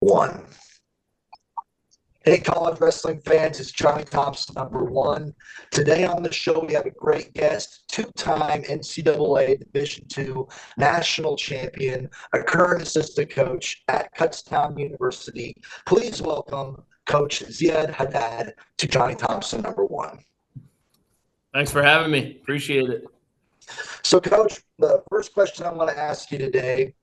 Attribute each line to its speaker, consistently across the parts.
Speaker 1: 1. Hey, college wrestling fans, it's Johnny Thompson, number 1. Today on the show, we have a great guest, two-time NCAA Division II national champion, a current assistant coach at Kutztown University. Please welcome Coach Ziad Haddad to Johnny Thompson, number 1.
Speaker 2: Thanks for having me. Appreciate it.
Speaker 1: So, Coach, the first question I want to ask you today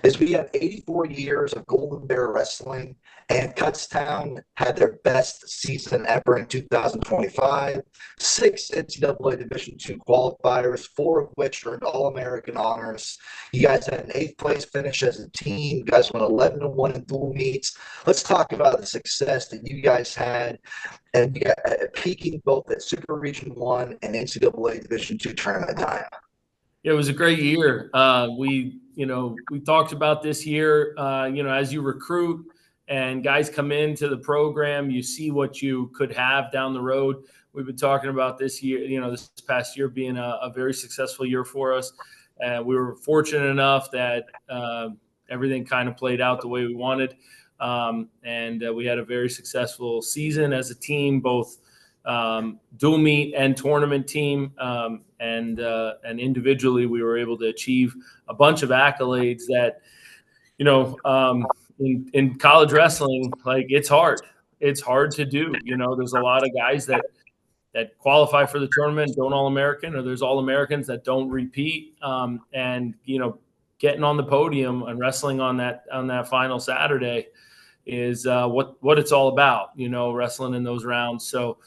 Speaker 1: is we have 84 years of Golden Bear wrestling, and Kutztown had their best season ever in 2025. 6 NCAA Division II qualifiers, 4 of which earned All-American honors. You guys had an 8th place finish as a team. You guys went 11-1 in dual meets. Let's talk about the success that you guys had and peaking both at Super Region 1 and NCAA Division II tournament time.
Speaker 2: It was a great year. We talked about this year, as you recruit and guys come into the program, you see what you could have down the road. We've been talking about this year, this past year being a very successful year for us. We were fortunate enough that everything kind of played out the way we wanted. And we had a very successful season as a team, both dual meet and tournament team. And individually, we were able to achieve a bunch of accolades that, in college wrestling, like it's hard. It's hard to do. There's a lot of guys that qualify for the tournament, don't All-American, or there's All-Americans that don't repeat. And getting on the podium and wrestling on that final Saturday is what it's all about. Wrestling in those rounds. So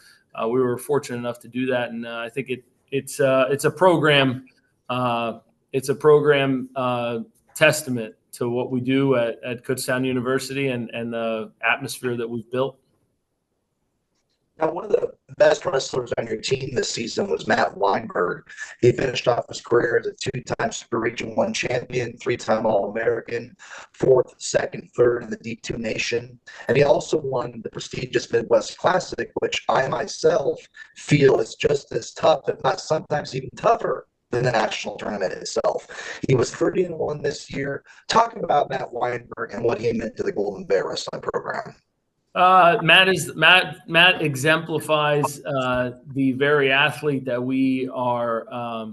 Speaker 2: we were fortunate enough to do that, and I think it's a program. It's a program testament to what we do at Kutztown University and the atmosphere that we've built.
Speaker 1: Now, one of the best wrestlers on your team this season was Matt Weinberg. He finished off his career as a 2-time Super Region 1 champion, 3-time All-American, 4th, 2nd, 3rd in the D2 Nation. And he also won the prestigious Midwest Classic, which I myself feel is just as tough, if not sometimes even tougher, than the national tournament itself. He was 30-1 this year. Talk about Matt Weinberg and what he meant to the Golden Bear Wrestling program.
Speaker 2: Matt exemplifies the very athlete that we are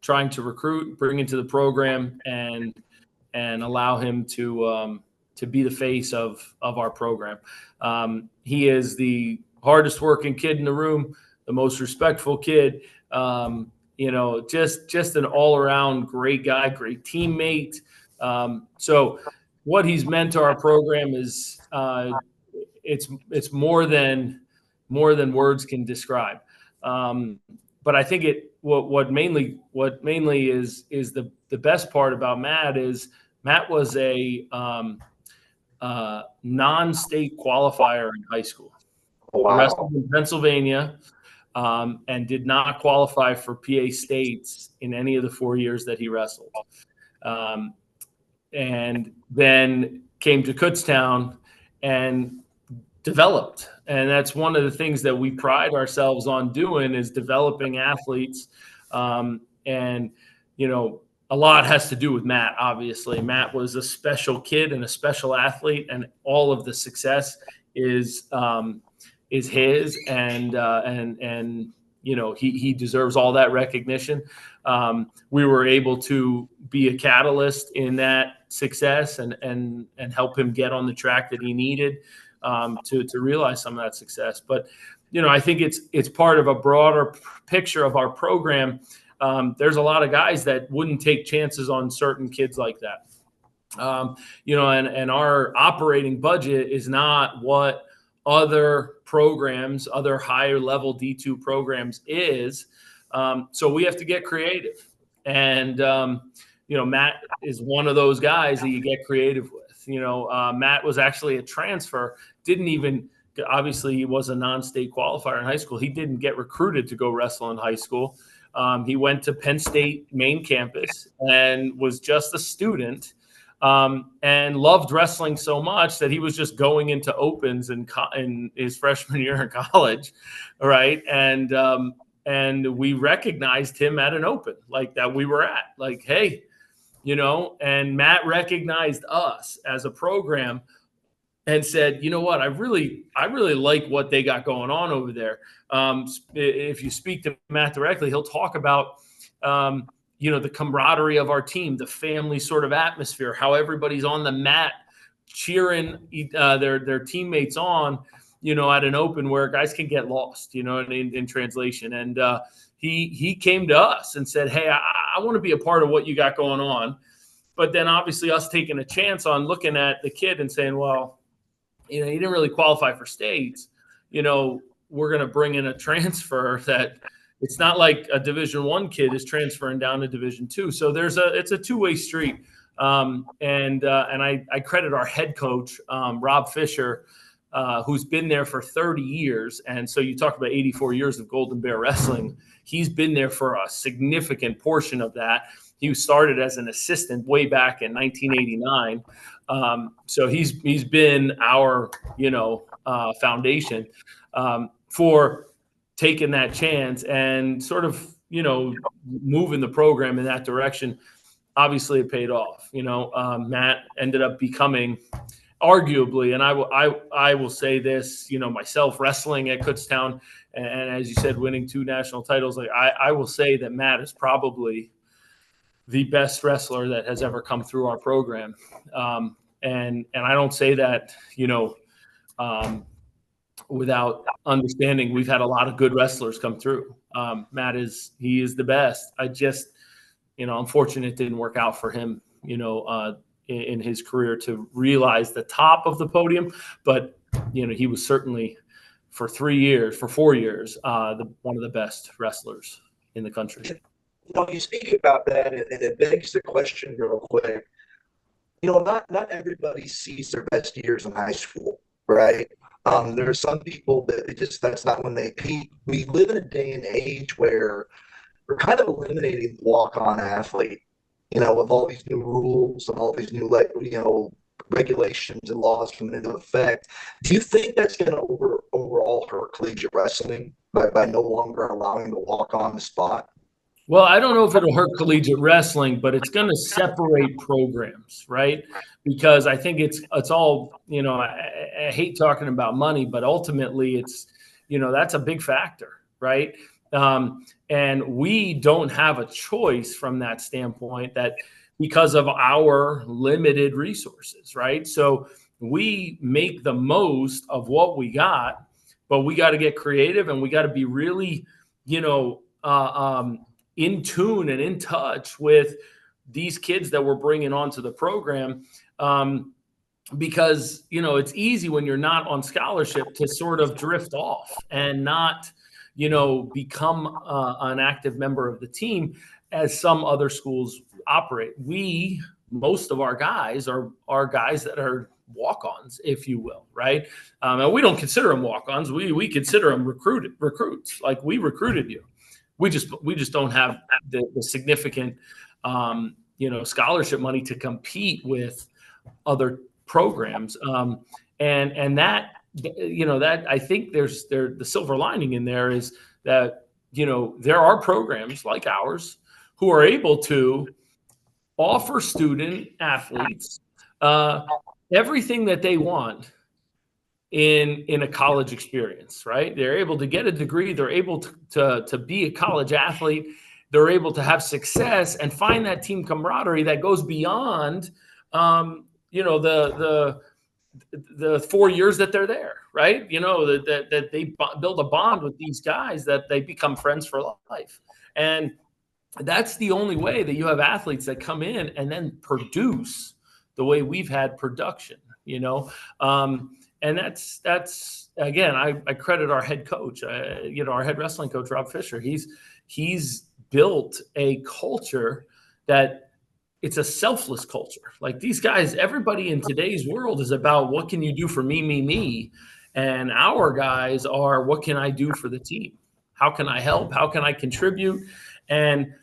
Speaker 2: trying to recruit, bring into the program, and allow him to be the face of our program. He is the hardest working kid in the room, the most respectful kid. Just an all around great guy, great teammate. So what he's meant to our program is it's more than words can describe. But I think what mainly is the best part about Matt is Matt was a non-state qualifier in high school.
Speaker 1: Wow.
Speaker 2: He wrestled in Pennsylvania and did not qualify for PA states in any of the 4 years that he wrestled. And then came to Kutztown and developed. And that's one of the things that we pride ourselves on doing is developing athletes. And a lot has to do with Matt, obviously. Matt was a special kid and a special athlete, and all of the success is his, and he deserves all that recognition. We were able to be a catalyst in that success and help him get on the track that he needed to realize some of that success. But I think it's part of a broader picture of our program. There's a lot of guys that wouldn't take chances on certain kids like that. And our operating budget is not what other programs, other higher level D2 programs is. So we have to get creative. And, Matt is one of those guys that you get creative with. Matt was actually a transfer, obviously he was a non-state qualifier in high school. He didn't get recruited to go wrestle in high school. He went to Penn State main campus and was just a student. And loved wrestling so much that he was just going into opens in his freshman year in college, right? And we recognized him at an open like that we were at. Like, hey, and Matt recognized us as a program and said, you know what, I really like what they got going on over there. If you speak to Matt directly, he'll talk about, the camaraderie of our team, the family sort of atmosphere, how everybody's on the mat cheering their teammates on, at an open where guys can get lost, in translation. And he came to us and said, hey, I want to be a part of what you got going on. But then obviously us taking a chance on looking at the kid and saying, well, he didn't really qualify for states. We're going to bring in a transfer that it's not like a Division I kid is transferring down to Division II. So it's a two-way street. And I credit our head coach, Rob Fisher, who's been there for 30 years. And so you talk about 84 years of Golden Bear Wrestling. He's been there for a significant portion of that. He started as an assistant way back in 1989. So he's been our, foundation for taking that chance and sort of, moving the program in that direction. Obviously it paid off. Matt ended up becoming arguably, and I will say this, myself wrestling at Kutztown, and as you said, winning 2 national titles, like I will say that Matt is probably the best wrestler that has ever come through our program. And I don't say that, without understanding we've had a lot of good wrestlers come through. Matt is the best. I just, unfortunately it didn't work out for him, in his career to realize the top of the podium. But, he was certainly for 4 years, one of the best wrestlers in the country.
Speaker 1: You speak about that, and it begs the question real quick. Not everybody sees their best years in high school, right? There are some people that that's not when they peak. We live in a day and age where we're kind of eliminating the walk-on athlete, with all these new rules and all these new, regulations and laws coming into effect. Do you think that's going to overall hurt collegiate wrestling by no longer allowing the walk-on the spot?
Speaker 2: Well, I don't know if it'll hurt collegiate wrestling, but it's going to separate programs, right? Because I think it's all, I hate talking about money, but ultimately it's, that's a big factor, right? And we don't have a choice from that standpoint, that because of our limited resources, right? So we make the most of what we got, but we got to get creative, and we got to be really, in tune and in touch with these kids that we're bringing onto the program. Because, it's easy when you're not on scholarship to sort of drift off and not, become an active member of the team as some other schools operate. Most of our guys are guys that are walk-ons, if you will, right? And we don't consider them walk-ons. We consider them recruits. Like, we recruited you. We just don't have the significant, scholarship money to compete with other programs. And that, that I think the silver lining in there is that, there are programs like ours who are able to offer student athletes everything that they want in a college experience, right? They're able to get a degree. They're able to be a college athlete. They're able to have success and find that team camaraderie that goes beyond, the 4 years that they're there, right? That they build a bond with these guys, that they become friends for life. And that's the only way that you have athletes that come in and then produce the way we've had production, and that's again, I credit our head coach, our head wrestling coach, Rob Fisher. He's built a culture that it's a selfless culture. Like, these guys, everybody in today's world is about what can you do for me, me, me. And our guys are, what can I do for the team? How can I help? How can I contribute? And,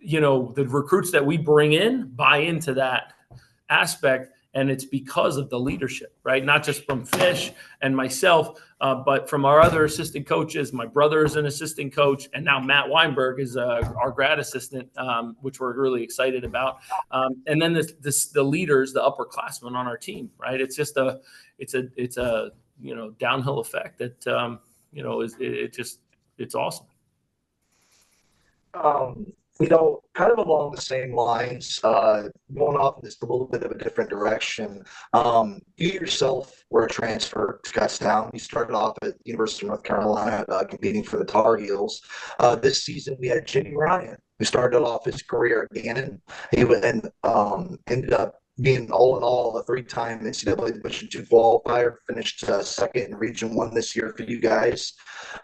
Speaker 2: the recruits that we bring in buy into that aspect. And it's because of the leadership, right? Not just from Fish and myself, but from our other assistant coaches. My brother is an assistant coach, and now Matt Weinberg is our grad assistant, which we're really excited about. And then the leaders, the upperclassmen on our team, right? It's just it's a downhill effect that it's awesome.
Speaker 1: Kind of along the same lines, going off in just a little bit of a different direction. You yourself were a transfer to Kutztown. You started off at the University of North Carolina competing for the Tar Heels. This season, we had Jimmy Ryan, who started off his career at Gannon. He ended up being all in all a three-time NCAA Division II qualifier, finished second in Region 1 this year for you guys.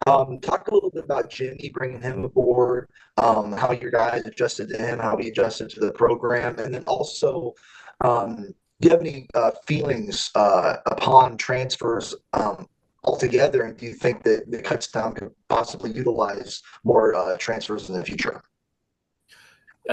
Speaker 1: Talk a little bit about Jimmy, bringing him aboard, how your guys adjusted to him, how he adjusted to the program, and then also, do you have any feelings upon transfers altogether, and do you think that the Kutztown could possibly utilize more transfers in the future?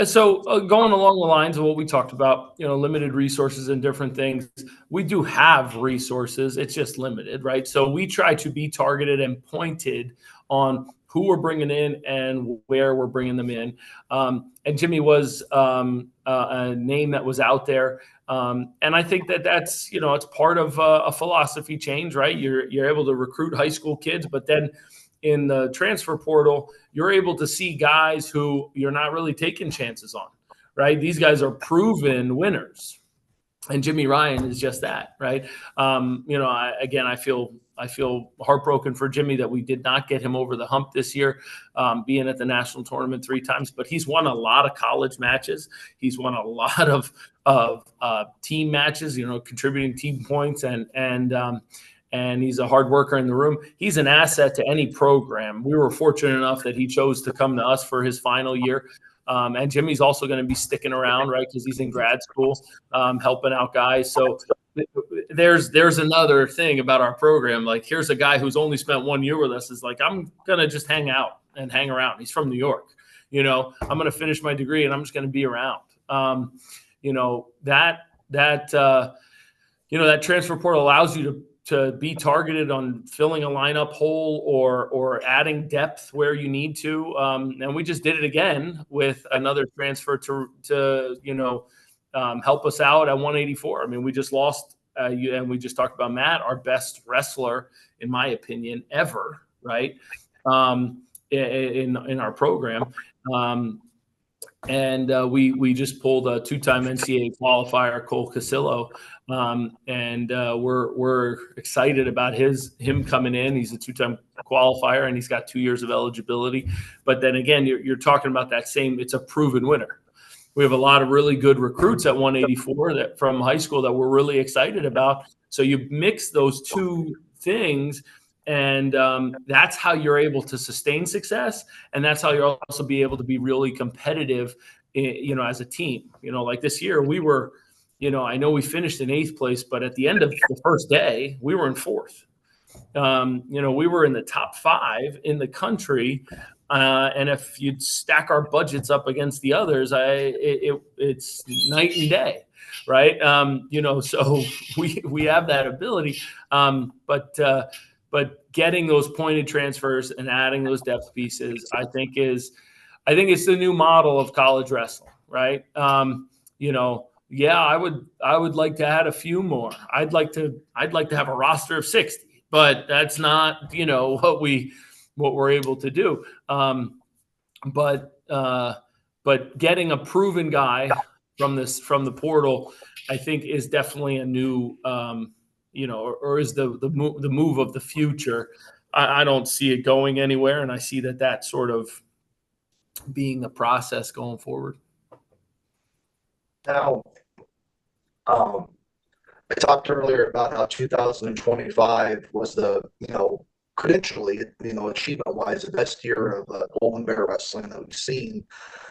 Speaker 2: So going along the lines of what we talked about, limited resources and different things, we do have resources. It's just limited, right? So we try to be targeted and pointed on who we're bringing in and where we're bringing them in. And Jimmy was a name that was out there. And I think that's, it's part of a philosophy change, right? You're able to recruit high school kids, but then in the transfer portal, you're able to see guys who you're not really taking chances on, right? These guys are proven winners, and Jimmy Ryan is just that, right? I feel heartbroken for Jimmy that we did not get him over the hump this year, being at the national tournament 3 times. But he's won a lot of college matches. He's won a lot of team matches, contributing team points, and he's a hard worker in the room. He's an asset to any program. We were fortunate enough that he chose to come to us for his final year. And Jimmy's also going to be sticking around, right, because he's in grad school, helping out guys. So there's another thing about our program. Like, here's a guy who's only spent 1 year with us. Is like, I'm going to just hang out and hang around. He's from New York. I'm going to finish my degree, and I'm just going to be around. That transfer portal allows you to be targeted on filling a lineup hole or adding depth where you need to. And we just did it again with another transfer to help us out at 184. I mean, we just lost, and we just talked about Matt, our best wrestler, in my opinion, ever, right? In our program. And we just pulled a 2-time NCAA qualifier, Cole Casillo, and we're excited about him coming in. He's a 2-time qualifier, and he's got 2 years of eligibility. But then again, you're talking about it's a proven winner. We have a lot of really good recruits at 184 that from high school that we're really excited about. So you mix those two things, and that's how you're able to sustain success, and that's how you'll also be able to be really competitive, as a team. Like this year, we were, I know we finished in 8th place, but at the end of the first day, we were in 4th. We were in the top 5 in the country, and if you'd stack our budgets up against the others, it's night and day, right? So we have that ability, but getting those pointed transfers and adding those depth pieces, I think it's the new model of college wrestling, right? I would like to add a few more. I'd like to have a roster of 60, but that's not, what we're able to do. But getting a proven guy from the portal, I think is definitely a new, or is the move of the future. I don't see it going anywhere, and I see that sort of being the process going forward.
Speaker 1: Now, I talked earlier about how 2025 was the credentially, achievement-wise, the best year of Golden Bear Wrestling that we've seen.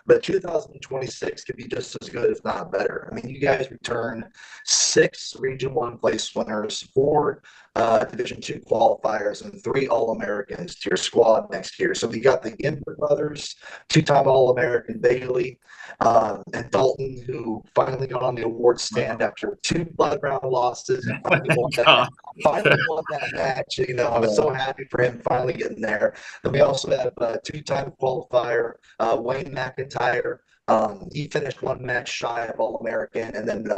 Speaker 1: But 2026 could be just as good, if not better. I mean, you guys return 6 Region 1 place winners, 4 Division 2 qualifiers, and 3 All-Americans to your squad next year. So we got the Gimber brothers, 2-time All-American Bailey, and Dalton, who finally got on the award stand after 2 blood round losses and finally won that match. I'm so happy for him finally getting there. Then we also have a 2-time qualifier, Wayne McIntyre. He finished 1 match shy of All-American, and then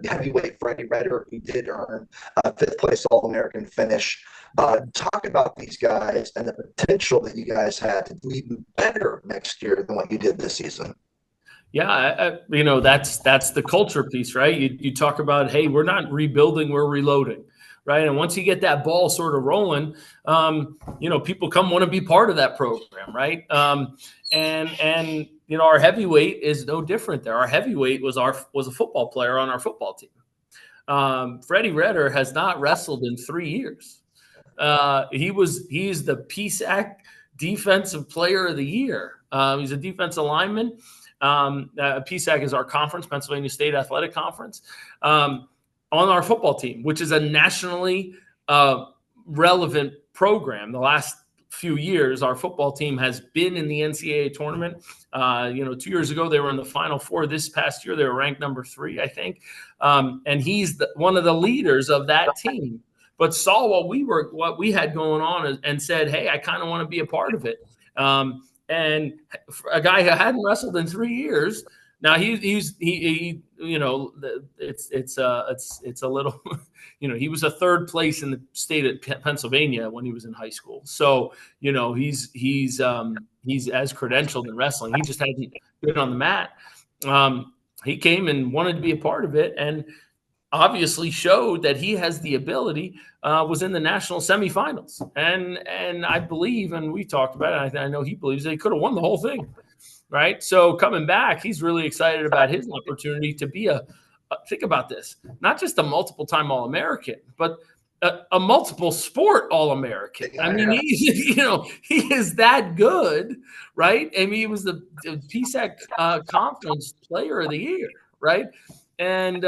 Speaker 1: heavyweight Freddie Redder, who did earn a 5th place All-American finish. Talk about these guys and the potential that you guys had to do even better next year than what you did this season.
Speaker 2: Yeah, that's the culture piece, right? You talk about, hey, we're not rebuilding, we're reloading, right? And once you get that ball sort of rolling, people want to be part of that program, right? And our heavyweight is no different there. Our heavyweight was a football player on our football team. Freddie Redder has not wrestled in 3 years. He's the PSAC Defensive Player of the Year. He's a defensive lineman. PSAC is our conference, Pennsylvania State Athletic Conference, on our football team, which is a nationally relevant program. The last few years, our football team has been in the NCAA tournament. 2 years ago, they were in the Final Four. This past year, they were ranked number 3, I think. And he's one of the leaders of that team, but saw what we had going on and said, hey, I kind of want to be a part of it. And a guy who hadn't wrestled in 3 years, now it's a little, he was a 3rd place in the state of Pennsylvania when he was in high school. So, he's as credentialed in wrestling. He just hadn't been on the mat. He came and wanted to be a part of it, and obviously showed that he has the ability, was in the national semifinals. And I believe, and we talked about it, I know he believes they could have won the whole thing, right? So coming back, he's really excited about his opportunity to be think about this, not just a multiple-time All-American, but a multiple sport All-American. I mean, he is that good, right? I mean, he was the PSAC Conference Player of the Year, right? And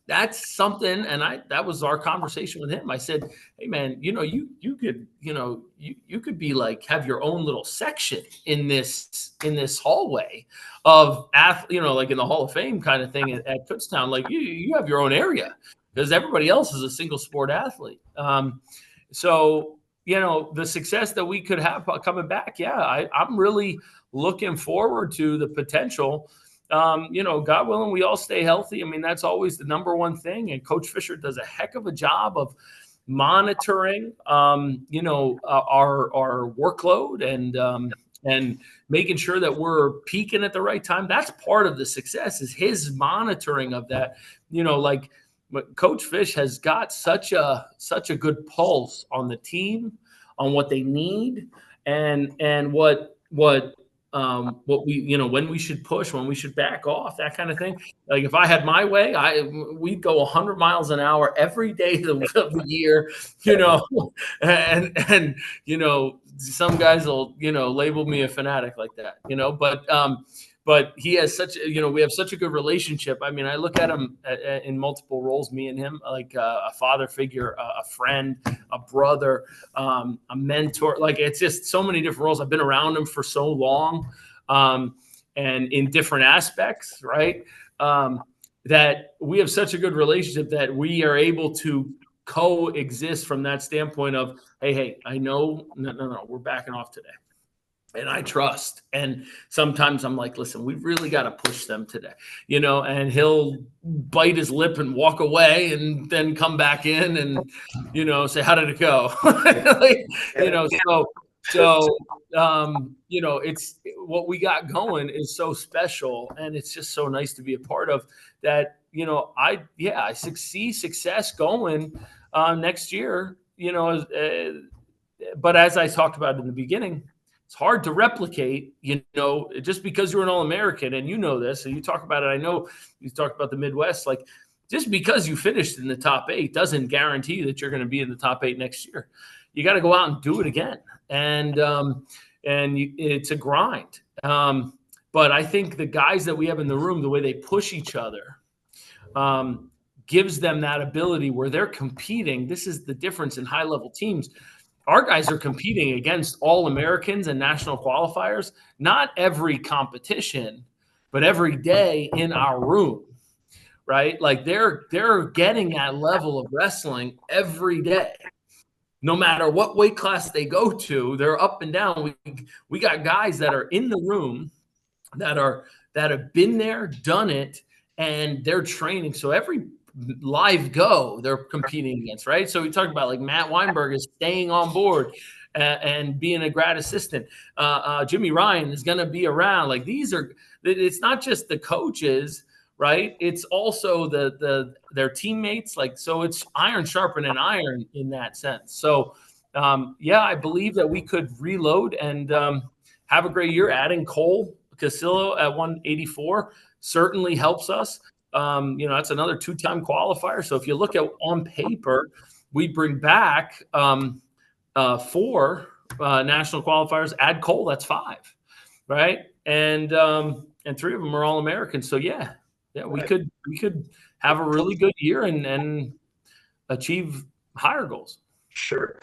Speaker 2: that's something, and that was our conversation with him. I said, hey man, you could be like, have your own little section in this hallway of like in the Hall of Fame kind of thing at Kutztown. Like you have your own area, because everybody else is a single sport athlete. So the success that we could have coming back, I'm really looking forward to the potential. God willing, we all stay healthy. I mean, that's always the number one thing. And Coach Fisher does a heck of a job of monitoring, our workload and making sure that we're peaking at the right time. That's part of the success, is his monitoring of that. Coach Fish has got such a good pulse on the team, on what they need, and what we, when we should push, when we should back off, that kind of thing. Like if I had my way, we'd go 100 miles an hour every day of the year, and some guys will, label me a fanatic like that, but he has we have such a good relationship. I mean, I look at him in multiple roles, me and him, like a father figure, a friend, a brother, a mentor. Like it's just so many different roles. I've been around him for so long, and in different aspects, right? That we have such a good relationship that we are able to coexist from that standpoint of, hey, I know, no, we're backing off today. And I trust. And sometimes I'm like, listen, we really got to push them today, and he'll bite his lip and walk away and then come back in and, say, how did it go? It's what we got going is so special. And it's just so nice to be a part of that. I see success going next year, but as I talked about in the beginning, it's hard to replicate, just because you're an All-American, and this, and you talk about it. I know you talked about the Midwest, like just because you finished in the top 8 doesn't guarantee that you're going to be in the top 8 next year. you got to go out and do it again. And it's a grind. But I think the guys that we have in the room, the way they push each other, gives them that ability where they're competing. This is the difference in high-level teams. Our guys are competing against All-Americans and national qualifiers, not every competition, but every day in our room, right? Like they're getting that level of wrestling every day. No matter what weight class they go to, they're up and down. We got guys that are in the room that have been there, done it, and they're training. So every live go they're competing against, right? So we talked about like Matt Weinberg is staying on board and being a grad assistant. Jimmy Ryan is going to be around. Like it's not just the coaches, right? It's also their teammates. Like, so it's iron sharpening iron in that sense. So I believe that we could reload and have a great year. Adding Cole Casillo at 184 certainly helps us. That's another 2-time qualifier. So if you look at on paper, we bring back 4 national qualifiers. Add Cole, that's 5, right? And 3 of them are All-Americans. So we could have a really good year and achieve higher goals.
Speaker 1: Sure.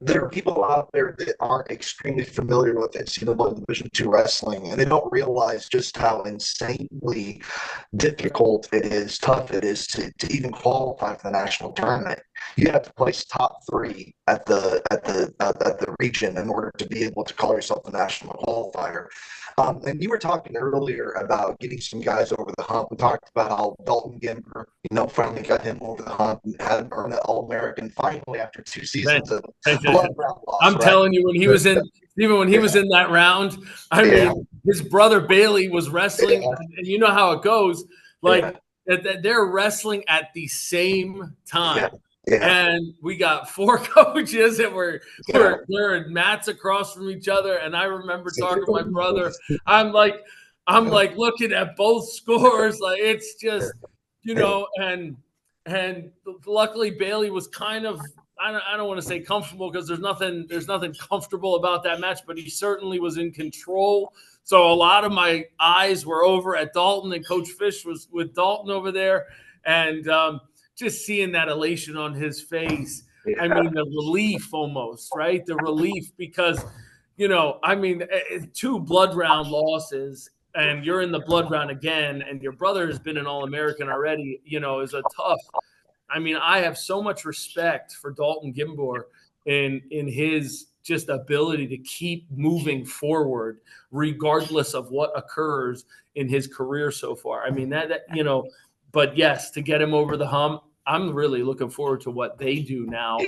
Speaker 1: There are people out there that aren't extremely familiar with NCAA Division II wrestling, and they don't realize just how insanely difficult it is, tough it is to even qualify for the national tournament. You have to place top 3 at the region in order to be able to call yourself a national qualifier. And you were talking earlier about getting some guys over the hump. We talked about how Dalton Gimber, finally got him over the hump and had him earn an All-American finally after 2 seasons of blood round loss.
Speaker 2: I'm telling you, when he was in that round, I mean, his brother Bailey was wrestling, and you know how it goes. Like they're wrestling at the same time. And we got 4 coaches that were wearing mats across from each other. And I remember talking to my brother. I'm like looking at both scores. Like it's just, and luckily Bailey was kind of, I don't want to say comfortable because there's nothing comfortable about that match, but he certainly was in control. So a lot of my eyes were over at Dalton, and Coach Fish was with Dalton over there. And, just seeing that elation on his face, I mean, the relief almost, right? The relief because, 2 blood round losses and you're in the blood round again and your brother has been an All-American already, is a tough. I mean, I have so much respect for Dalton Gimber in his just ability to keep moving forward regardless of what occurs in his career so far. I mean, but yes, to get him over the hump, I'm really looking forward to what they do now.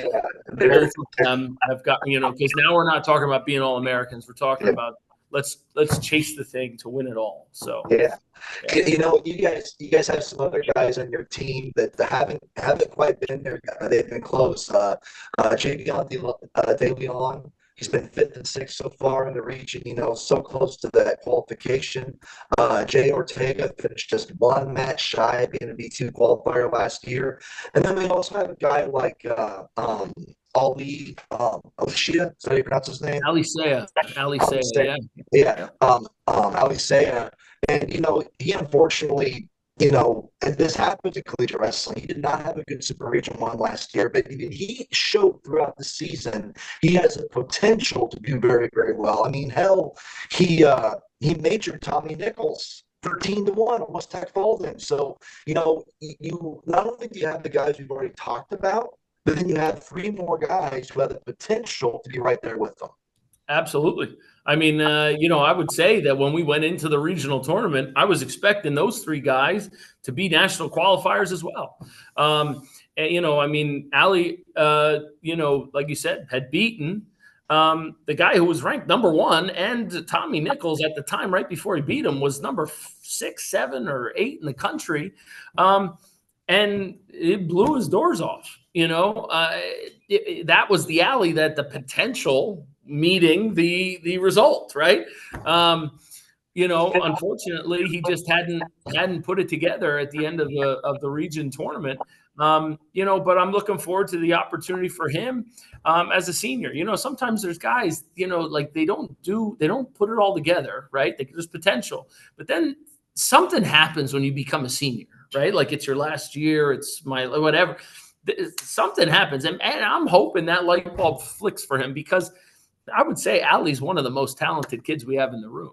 Speaker 2: Both of them have got, because now we're not talking about being All-Americans. We're talking about let's chase the thing to win it all. So
Speaker 1: you guys have some other guys on your team that haven't quite been there. They've been close. JT DeLeon. He's been 5th and 6th so far in the region, so close to that qualification. Jay Ortega finished just 1 match shy of being a B2 qualifier last year. And then we also have a guy like Ali Alicia. Is that how you pronounce his name?
Speaker 2: Alisea,
Speaker 1: Alisea. And, he unfortunately, and this happened in collegiate wrestling. He did not have a good Super Region 1 last year, but he showed throughout the season he has a potential to do very, very well. I mean, hell, he majored Tommy Nichols 13-1, almost tech followed him. So, you not only do you have the guys we've already talked about, but then you have 3 more guys who have the potential to be right there with them.
Speaker 2: Absolutely. I mean, I would say that when we went into the regional tournament, I was expecting those 3 guys to be national qualifiers as well. Ali, like you said, had beaten the guy who was ranked number 1, and Tommy Nichols at the time, right before he beat him, was number 6, 7, or 8 in the country. And it blew his doors off. That was the alley that the potential meeting the result, right? unfortunately, he just hadn't put it together at the end of the region tournament. But I'm looking forward to the opportunity for him as a senior. Sometimes there's guys, like they don't put it all together, right? There's potential, but then something happens when you become a senior, right? Like it's your last year, it's my whatever. Something happens, and I'm hoping that light bulb flicks for him, because I would say Ali's one of the most talented kids we have in the room.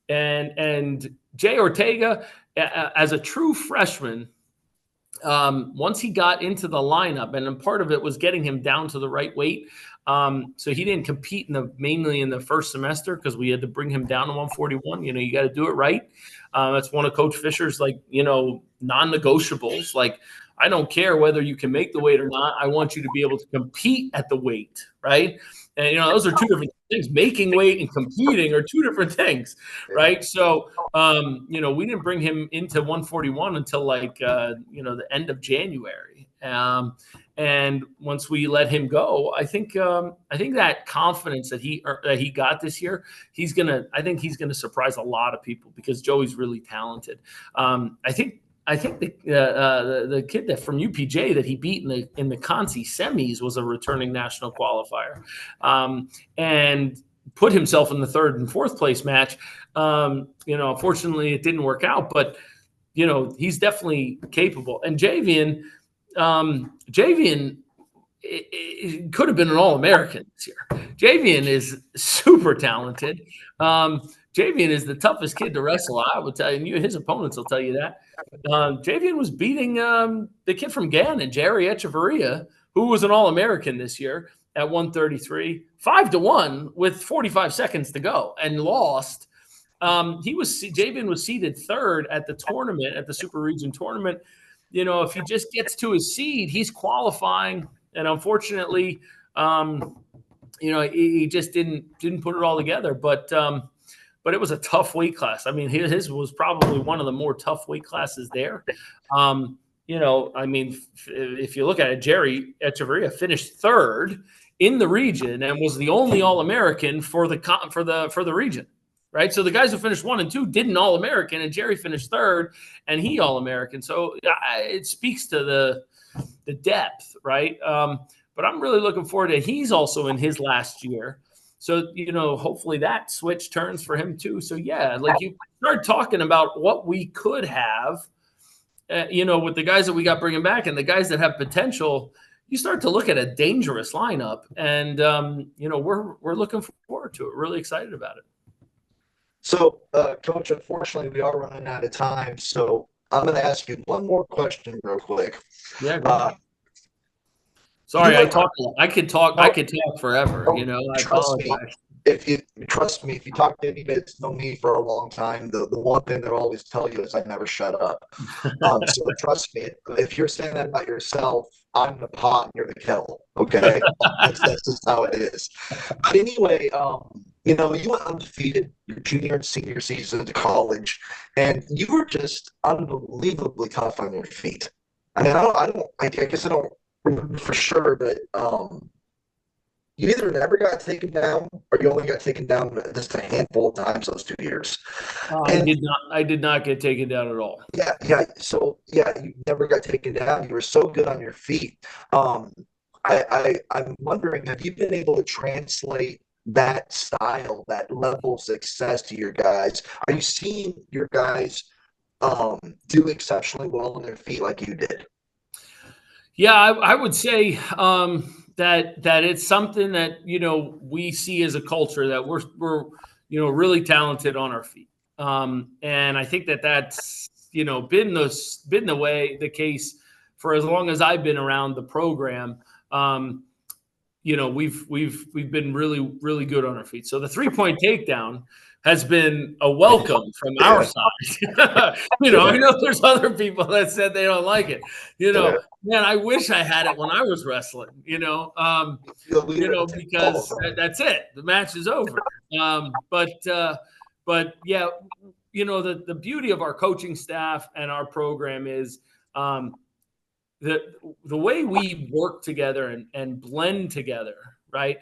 Speaker 2: And Jay Ortega, as a true freshman, once he got into the lineup, and part of it was getting him down to the right weight. So he didn't compete mainly in the first semester, because we had to bring him down to 141. You got to do it right. That's one of Coach Fisher's non-negotiables. Like, I don't care whether you can make the weight or not. I want you to be able to compete at the weight, right? And, those are two different things. Making weight and competing are two different things, right? So, we didn't bring him into 141 until the end of January. And once we let him go, I think that confidence that he got this year, I think he's gonna surprise a lot of people, because Joey's really talented. I think the kid that from UPJ that he beat in the Conci semis was a returning national qualifier, and put himself in the third and fourth place match. Unfortunately, it didn't work out, but he's definitely capable. And Javian it could have been an All-American this year. Javian is super talented. Javian is the toughest kid to wrestle. I would tell you, his opponents will tell you that. Javian was beating the kid from Gannon, Jerry Echeverria, who was an All-American this year at 133, 5-1 with 45 seconds to go, and lost. Javian was seeded third at the tournament, at the Super Region tournament. If he just gets to his seed, he's qualifying. And unfortunately, he just didn't put it all together. But it was a tough weight class. I mean, his was probably one of the more tough weight classes there. If you look at it, Jerry Echeverria finished third in the region and was the only All-American for the region, right? So the guys who finished 1 and 2 didn't All-American, and Jerry finished third, and he All-American. So it speaks to the depth, right? But I'm really looking forward to. He's also in his last year. So, hopefully that switch turns for him too. So, yeah, like you start talking about what we could have, with the guys that we got bringing back and the guys that have potential, you start to look at a dangerous lineup. And, we're looking forward to it. Really excited about it.
Speaker 1: So, Coach, unfortunately, we are running out of time. So I'm going to ask you one more question real quick.
Speaker 2: Yeah. Sorry, I talk a lot. I could talk forever. I apologize.
Speaker 1: If you talk to anybody that's known me for a long time, the one thing they'll always tell you is I never shut up. So trust me, if you're saying that about yourself, I'm the pot and you're the kettle. Okay, that's just how it is. But anyway, you went undefeated your junior and senior season to college, and you were just unbelievably tough on your feet. I mean, I guess I don't remember for sure, but you either never got taken down or you only got taken down just a handful of times those 2 years.
Speaker 2: I did not get taken down at all.
Speaker 1: Yeah. So you never got taken down. You were so good on your feet. I'm wondering, have you been able to translate that style, that level of success to your guys? Are you seeing your guys do exceptionally well on their feet like you did?
Speaker 2: Yeah, I would say that it's something that we see as a culture, that we're really talented on our feet, and I think that's been the case for as long as I've been around the program. We've been really, really good on our feet. So the 3-point takedown has been a welcome from our side. I know there's other people that said they don't like it. Man, I wish I had it when I was wrestling. Because that's it. The match is over. But yeah, the beauty of our coaching staff and our program is the way we work together and blend together, right?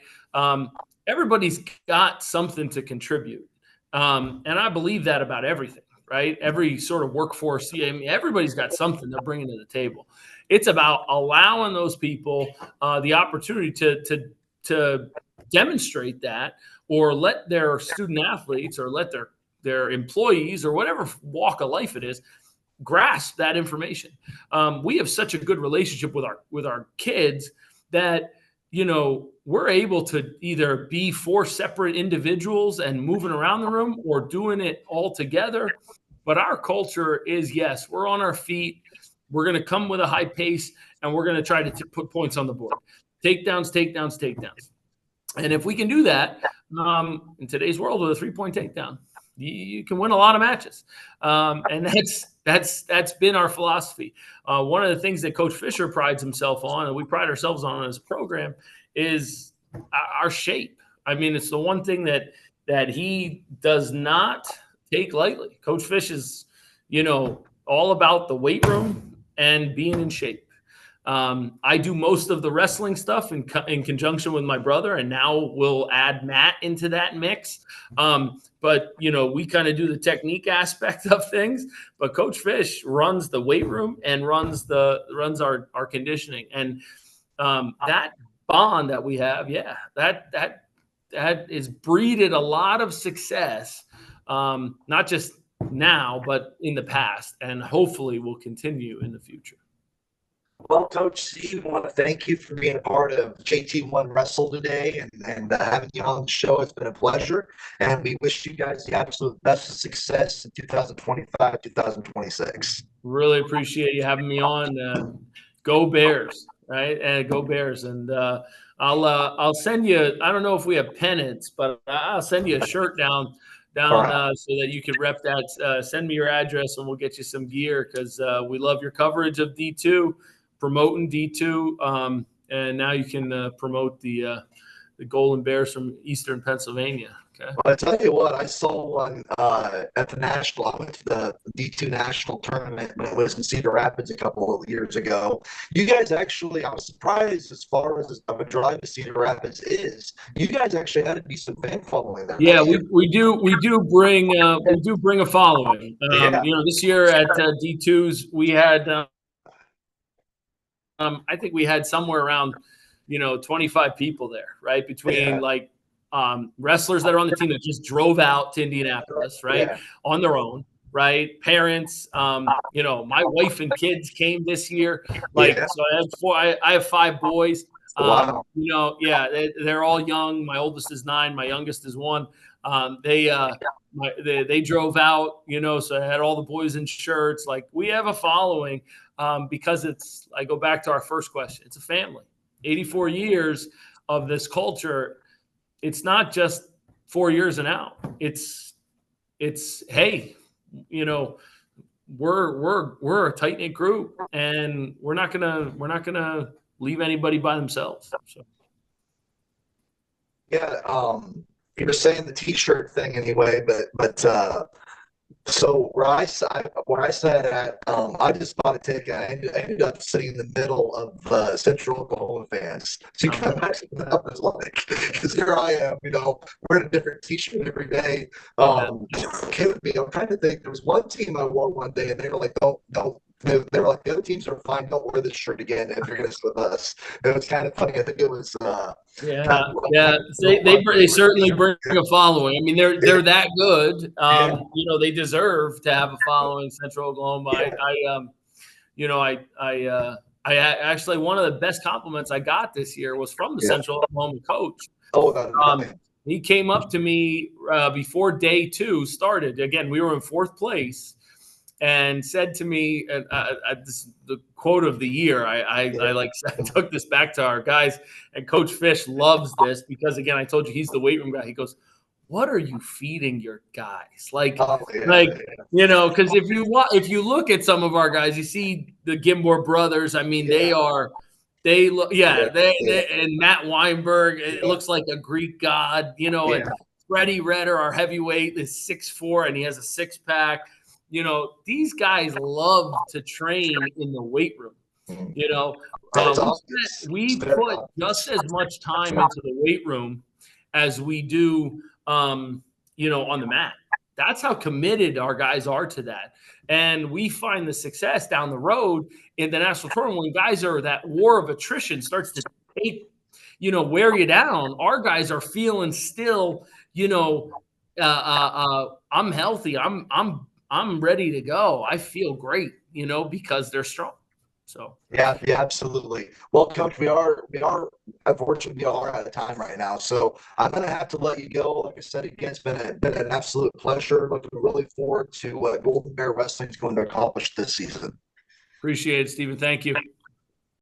Speaker 2: Everybody's got something to contribute. And I believe that about everything, right? Every sort of workforce, I mean, everybody's got something they're bringing to the table. It's about allowing those people the opportunity to demonstrate that, or let their student athletes, or let their employees, or whatever walk of life it is, grasp that information. We have such a good relationship with our kids that, you know, we're able to either be four separate individuals and moving around the room, or doing it all together. But our culture is, yes, we're on our feet. We're going to come with a high pace, and we're going to try to put points on the board. Takedowns, takedowns, takedowns. And if we can do that, in today's world with a 3-point takedown, you can win a lot of matches. And that's been our philosophy. One of the things that Coach Fisher prides himself on, and we pride ourselves on as a program, is our shape. I mean, it's the one thing that he does not take lightly. Coach Fish is, you know, all about the weight room and being in shape. I do most of the wrestling stuff in conjunction with my brother, and now we'll add Matt into that mix. But, you know, we kind of do the technique aspect of things, but Coach Fish runs the weight room and runs our conditioning. And that bond that we have, that is breeded a lot of success, not just now, but in the past, and hopefully will continue in the future.
Speaker 1: Well, Coach Steve, I want to thank you for being a part of JT1Wrestle today, and having you on the show. It's been a pleasure, and we wish you guys the absolute best of success in 2025, 2026.
Speaker 2: Really appreciate you having me on. Go Bears, right? And go Bears. And I'll send you, I don't know if we have pennants, but I'll send you a shirt down right, so that you can rep that. Send me your address, and we'll get you some gear, because we love your coverage of D2. Promoting D2, and now you can promote the Golden Bears from Eastern Pennsylvania. Okay.
Speaker 1: Well, I tell you what, I saw one at the national. I went to the D2 national tournament when it was in Cedar Rapids a couple of years ago. You guys actually, I was surprised as far as of a drive to Cedar Rapids is. You guys actually had a decent fan following there.
Speaker 2: Yeah, we do bring a following. Yeah. You know, this year at D2s we had. I think we had somewhere around, 25 people there, right? Between wrestlers that are on the team that just drove out to Indianapolis, right? On their own, right? Parents, my wife and kids came this year. So I have 5 boys. Wow. They're all young. My oldest is 9. My youngest is 1. They drove out, so I had all the boys in shirts. Like, we have a following. Because I go back to our first question. It's a family. 84 years of this culture. It's not just 4 years and out. It's hey, we're a tight knit group, and we're not gonna leave anybody by themselves. So.
Speaker 1: Yeah, you were saying the T-shirt thing anyway, but. So where I sat at, I just bought a ticket. I ended up sitting in the middle of Central Oklahoma fans. So you can imagine what that was like. Because here I am, wearing a different T-shirt every day. Okay with me. I'm trying to think. There was one team I wore one day, and they were like, "Don't." They were like, "The other teams are fine. Don't wear this shirt again if you're going to sit with us." And it was kind of funny. I think it was.
Speaker 2: They certainly bring a following. I mean, they're that good. They deserve to have a following. Central Oklahoma. I actually, one of the best compliments I got this year was from the Central Oklahoma coach. He came up to me before day 2 started. Again, we were in 4th place. And said to me, the quote of the year, I took this back to our guys, and Coach Fish loves this because, again, I told you he's the weight room guy. He goes, "What are you feeding your guys?" Because if you look at some of our guys, you see the Gimbor brothers. I mean, and Matt Weinberg, it looks like a Greek god, and Freddie Redder, our heavyweight, is 6'4", and he has a 6-pack. These guys love to train in the weight room. We put just as much time into the weight room as we do on the mat. That's how committed our guys are to that. And we find the success down the road in the national tournament when guys are, that war of attrition starts to take, wear you down. Our guys are feeling still, I'm healthy. I'm ready to go. I feel great, because they're strong. So
Speaker 1: yeah, absolutely. Well, Coach, we are unfortunately we are out of time right now, so I'm gonna have to let you go. Like I said again, it's been an absolute pleasure. Looking really forward to what Golden Bear Wrestling is going to accomplish this season.
Speaker 2: appreciate it, Stephen. Thank you.